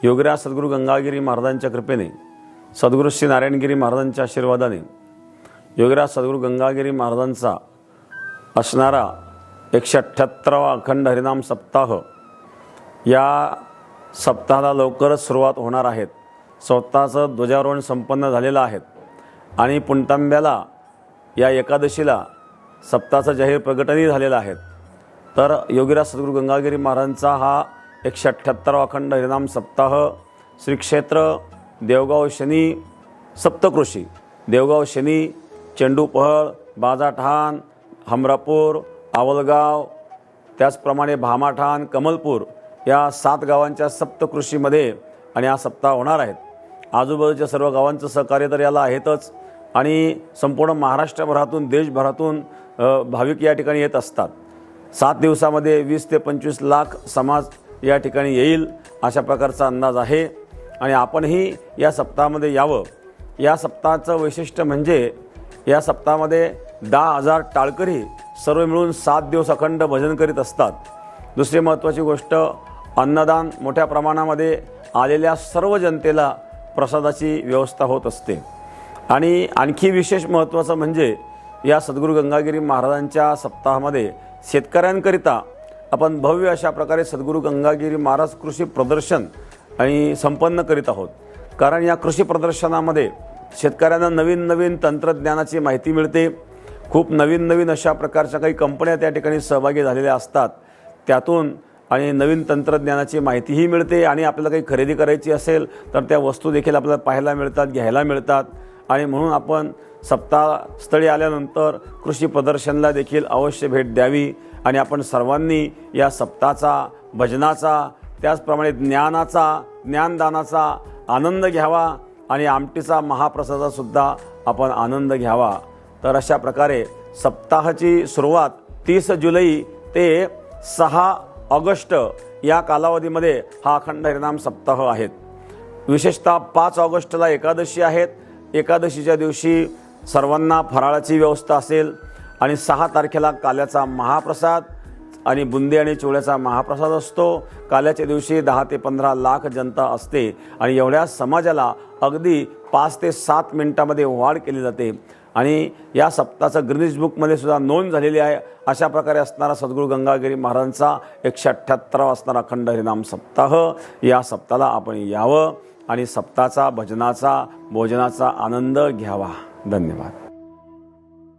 योगीराज सद्गुरू गंगागिरी महाराजांच्या कृपेने, सद्गुरू श्री नारायणगिरी महाराजांच्या आशीर्वादाने योगीराज सद्गुरू गंगागिरी महाराजांचा असणारा 178वा अखंड हरिनाम सप्ताह या सप्ताहाला लवकरच सुरुवात होणार आहेत। सप्ताहाचं ध्वजारोहण संपन्न झालेलं आहे आणि पुणतांब्याला या एकादशीला सप्ताहाचं जाहीर प्रकटनही झालेलं आहे। तर योगीराज सद्गुरू गंगागिरी महाराजांचा हा 178वा अखंड हरिनाम सप्ताह श्री क्षेत्र देवगाव शनी सप्तकृषी, देवगाव शनी, चेंडूपहळ, बाजाठाण, हमरापूर, आवलगाव, त्याचप्रमाणे भामाठाण, कमलपूर या 7 गावांच्या सप्तकृषीमध्ये आणि हा सप्ताह होणार आहे। आजूबाजूच्या सर्व गावांचं सहकार्य तर याला आहेतच आणि संपूर्ण महाराष्ट्रभरातून, देशभरातून भाविक या ठिकाणी येत असतात। 7 दिवसामध्ये 20 ते 25 लाख समाज या ठिकाणी येईल अशा प्रकारचा अंदाज आहे आणि आपणही या सप्ताहामध्ये यावं। या सप्ताहाचं वैशिष्ट्य म्हणजे या सप्ताहामध्ये 10,000 टाळकरी सर्व मिळून 7 दिवस अखंड भजन करीत असतात। दुसरी महत्त्वाची गोष्ट, अन्नदान मोठ्या प्रमाणामध्ये आलेल्या सर्व जनतेला प्रसादाची व्यवस्था होत असते। आणि आणखी विशेष महत्त्वाचं म्हणजे या सद्गुरू गंगागिरी महाराजांच्या सप्ताहामध्ये शेतकऱ्यांकरिता आपण भव्य अशा प्रकारे सद्गुरू गंगागिरी महाराज कृषी प्रदर्शन आणि संपन्न करीत आहोत। कारण या कृषी प्रदर्शनामध्ये शेतकऱ्यांना नवीन नवीन तंत्रज्ञानाची माहिती मिळते। खूप नवीन नवीन अशा प्रकारच्या काही कंपन्या त्या ठिकाणी सहभागी झालेल्या असतात, त्यातून आणि नवीन तंत्रज्ञानाची माहितीही मिळते आणि आपल्याला काही खरेदी करायची असेल तर त्या वस्तू देखील आपल्याला पाहायला मिळतात, घ्यायला मिळतात। आणि म्हणून आपण सप्ताहस्थळी आल्यानंतर कृषी प्रदर्शनला देखील अवश्य भेट द्यावी आणि आपण सर्वांनी या सप्ताहाचा, भजनाचा, त्याचप्रमाणे ज्ञानाचा, ज्ञानदानाचा आनंद घ्यावा आणि आमटीचा महाप्रसादासुद्धा आपण आनंद घ्यावा। तर अशा प्रकारे सप्ताहाची सुरुवात 30 जुलै ते 6 ऑगस्ट या कालावधीमध्ये हा अखंड हरिनाम सप्ताह आहेत। विशेषतः 5 ऑगस्टला एकादशी आहेत। एकादशीच्या दिवशी सर्वांना फराळाची व्यवस्था असेल आणि 6 तारखेला काल्याचा महाप्रसाद आणि बुंदी आणि चिवड्याचा महाप्रसाद असतो। काल्याच्या दिवशी 10 ते 15 लाख जनता असते आणि एवढ्या समाजाला अगदी 5 ते 7 मिनिटांमध्ये वाढ केली जाते आणि या सप्ताहाचं गिनीज बुकमध्ये सुद्धा नोंद झालेली आहे। अशा प्रकारे असणारा सद्गुरू गंगागिरी महाराजांचा 178वा असणारा अखंड हरिनाम सप्ताह, या सप्ताहाला आपण यावं आणि सप्ताहाचा, भजनाचा, भोजनाचा आनंद घ्यावा। धन्यवाद।